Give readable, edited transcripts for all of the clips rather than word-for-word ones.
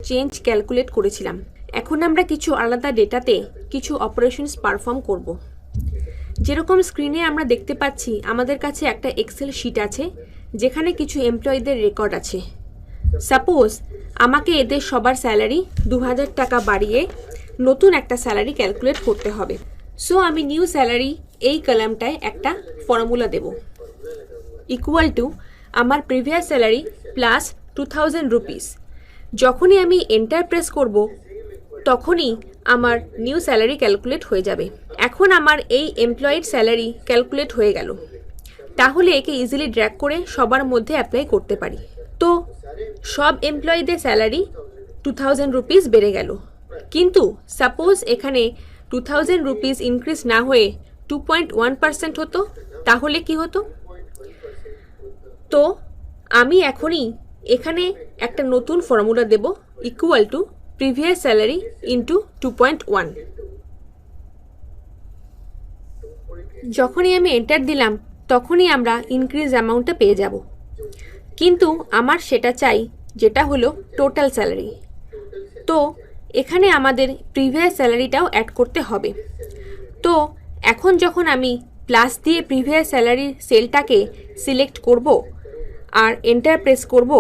Change calculate করেছিলাম। এখন আমরা কিছু আলাদা ডেটাতে কিছু অপারেশনস পারফর্ম করব। যেরকম স্ক্রিনে আমরা দেখতে পাচ্ছি আমাদের কাছে একটা এক্সেল শিট আছে যেখানে কিছু এমপ্লয়ীদের রেকর্ড আছে। সাপোজ আমাকে এদের সবার স্যালারি 2000 টাকা বাড়িয়ে নতুন একটা স্যালারি ক্যালকুলেট করতে হবে। সো আমি নিউ স্যালারি এই কলামটায় একটা ফর্মুলা দেব, ইকুয়াল টু আমার প্রিভিয়াস স্যালারি প্লাস 2000 রুপিস। যখনই আমি এন্টার প্রেস করব তখনই আমার নিউ স্যালারি ক্যালকুলেট হয়ে যাবে। এখন আমার এই এমপ্লয়েড স্যালারি ক্যালকুলেট হয়ে গেল, তাহলে একে ইজিলি ড্র্যাগ করে সবার মধ্যে অ্যাপ্লাই করতে পারি। তো সব এমপ্লয়ীদের স্যালারি 2000 রুপিস বেড়ে গেল, কিন্তু সাপোজ এখানে 2000 রুপিস ইনক্রিজ না হয়ে 2.1% হতো, তাহলে কি হতো? তো আমি এখনই এখানে একটা নতুন ফর্মুলা দেব, equal to previous salary into 2.1। যখনই আমি এন্টার দিলাম তখনই আমরা ইনক্রিজ অ্যামাউন্টটা পেয়ে যাব, কিন্তু আমার সেটা চাই যেটা হলো টোটাল স্যালারি। তো এখানে আমাদের প্রিভিয়াস স্যালারিটাও অ্যাড করতে হবে। তো এখন যখন আমি প্লাস দিয়ে প্রিভিয়াস স্যালারির সেলটাকে সিলেক্ট করব আর এন্টার প্রেস করব,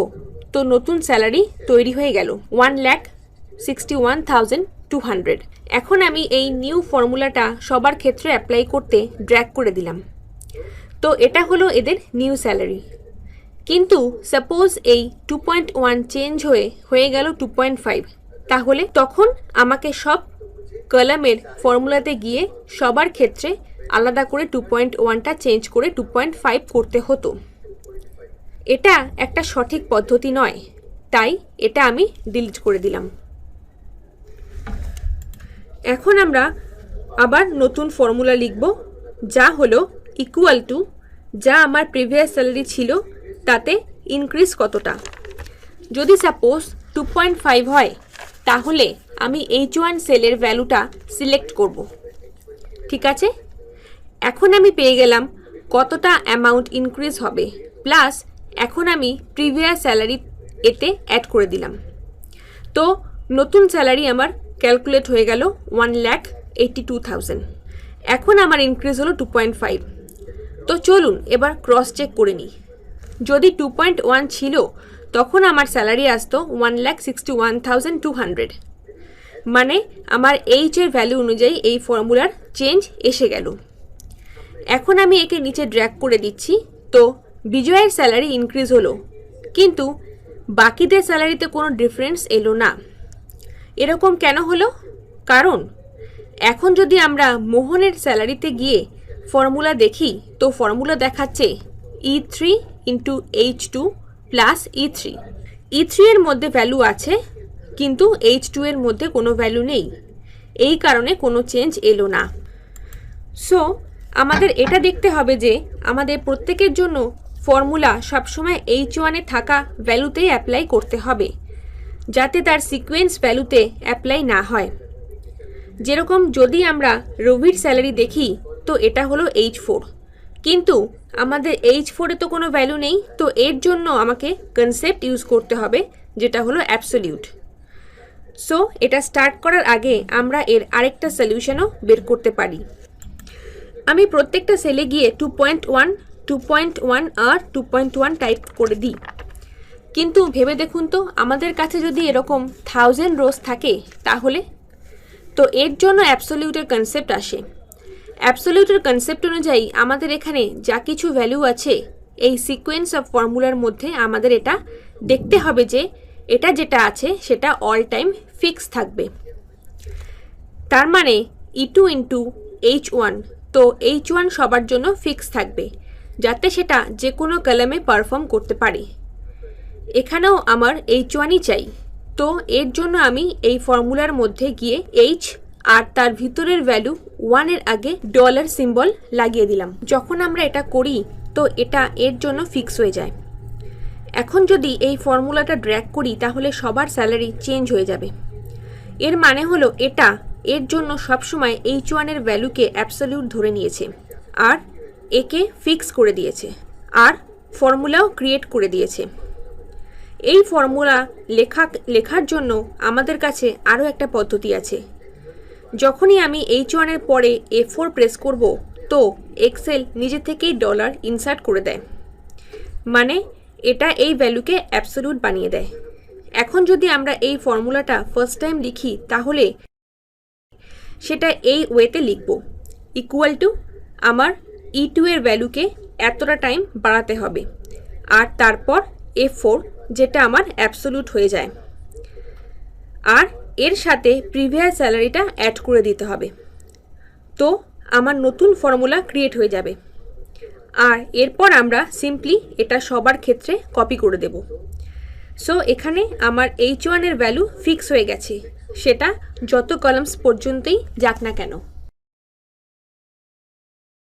তো নতুন স্যালারি তৈরি হয়ে গেল 1,61,200। এখন আমি এই নিউ ফর্মুলাটা সবার ক্ষেত্রে অ্যাপ্লাই করতে ড্র্যাগ করে দিলাম। তো এটা হলো এদের নিউ স্যালারি, কিন্তু সাপোজ এই 2.1 চেঞ্জ হয়ে গেল 2.5, তাহলে তখন আমাকে সব কলামের ফর্মুলাতে গিয়ে সবার ক্ষেত্রে আলাদা করে 2.1টা চেঞ্জ করে 2.5 করতে হতো। এটা একটা সঠিক পদ্ধতি নয়, তাই এটা আমি ডিলিট করে দিলাম। এখন আমরা আবার নতুন ফর্মুলা লিখব, যা হলো ইকুয়াল টু যা আমার প্রিভিয়াস স্যালারি ছিল তাতে ইনক্রিজ কতটা। যদি সাপোজ 2.5 হয় তাহলে আমি H1 সেলের ভ্যালুটা সিলেক্ট করব। ঠিক আছে, এখন আমি পেয়ে গেলাম কতটা অ্যামাউন্ট ইনক্রিজ হবে, প্লাস এখন আমি প্রিভিয়াস স্যালারি এতে অ্যাড করে দিলাম। তো নতুন স্যালারি আমার ক্যালকুলেট হয়ে গেল 1,82,000। এখন আমার ইনক্রিজ হলো 2.5। তো চলুন এবার ক্রস চেক করে নিই। যদি 2.1 ছিল তখন আমার স্যালারি আসতো 1,61,200, মানে আমার এইচ এর ভ্যালু অনুযায়ী এই ফর্মুলার চেঞ্জ এসে গেল। এখন আমি একে নিচে ড্র্যাগ করে দিচ্ছি, তো বিজয়ের স্যালারি ইনক্রিজ হলো, কিন্তু বাকিদের স্যালারিতে কোনো ডিফারেন্স এলো না। এরকম কেন হলো? কারণ এখন যদি আমরা মোহনের স্যালারিতে গিয়ে ফর্মুলা দেখি, তো ফর্মুলা দেখাচ্ছে E3 into H2 plus E3। E3 এর মধ্যে ভ্যালু আছে, কিন্তু H2 এর মধ্যে কোনো ভ্যালু নেই, এই কারণে কোনো চেঞ্জ এলো না। সো আমাদের এটা দেখতে হবে যে আমাদের প্রত্যেকের জন্য ফর্মুলা সবসময় H1 এ থাকা ভ্যালুতেই অ্যাপ্লাই করতে হবে, যাতে তার সিকোয়েন্স ভ্যালুতে অ্যাপ্লাই না হয়। যেরকম যদি আমরা রবির স্যালারি দেখি, তো এটা হলো H4, কিন্তু আমাদের H4 এ তো কোনো ভ্যালু নেই, তো এর জন্য আমাকে কনসেপ্ট ইউজ করতে হবে যেটা হলো অ্যাবসলিউট। সো এটা স্টার্ট করার আগে আমরা এর আরেকটা সলিউশনও বের করতে পারি। আমি প্রত্যেকটা সেলে গিয়ে 2.1, 2.1 আর 2.1 টাইপ করে দিই, কিন্তু ভেবে দেখুন তো আমাদের কাছে যদি এরকম 1000 রোজ থাকে তাহলে? তো এর জন্য অ্যাবসলিউটের কনসেপ্ট আসে। অ্যাবসলিউটের কনসেপ্ট অনুযায়ী আমাদের এখানে যা কিছু ভ্যালু আছে এই সিকোয়েন্স অফ ফর্মুলার মধ্যে আমাদের এটা দেখতে হবে যে এটা যেটা আছে সেটা অল টাইম ফিক্স থাকবে। তার মানে E2 ইন্টু H1, তো H1 সবার জন্য ফিক্স থাকবে, যাতে সেটা যে কোনো কলামে পারফর্ম করতে পারে। এখানেও আমার H1ই চাই, তো এর জন্য আমি এই ফর্মুলার মধ্যে গিয়ে H আর তার ভিতরের ভ্যালু 1 এর আগে ডলার সিম্বল লাগিয়ে দিলাম। যখন আমরা এটা করি তো এটা এর জন্য ফিক্স হয়ে যায়। এখন যদি এই ফর্মুলাটা ড্র্যাগ করি তাহলে সবার স্যালারি চেঞ্জ হয়ে যাবে। এর মানে হলো এটা এর জন্য সবসময় H1 এর ভ্যালুকে অ্যাবসলিউট ধরে নিয়েছে আর একে ফিক্স করে দিয়েছে আর ফর্মুলাও ক্রিয়েট করে দিয়েছে। এই ফর্মুলা লেখার জন্য আমাদের কাছে আরও একটা পদ্ধতি আছে। যখনই আমি H1 এর পরে F4 প্রেস করব তো এক্সেল নিজে থেকেই ডলার ইনসার্ট করে দেয়, মানে এটা এই ভ্যালুকে অ্যাবসলিউট বানিয়ে দেয়। এখন যদি আমরা এই ফর্মুলাটা ফার্স্ট টাইম লিখি তাহলে সেটা এই ওয়েতে লিখব, ইকুয়াল টু আমার E2 এর ভ্যালুকে এতটা টাইম বাড়াতে হবে আর তারপর F4 যেটা আমার অ্যাবসলিউট হয়ে যায়, আর এর সাথে প্রিভিয়াস স্যালারিটা অ্যাড করে দিতে হবে। তো আমার নতুন ফর্মুলা ক্রিয়েট হয়ে যাবে আর এরপর আমরা সিম্পলি এটা সবার ক্ষেত্রে কপি করে দেব। সো এখানে আমার H1 এর ভ্যালু ফিক্স হয়ে গেছে, সেটা যত কলামস পর্যন্তই যাক না কেন।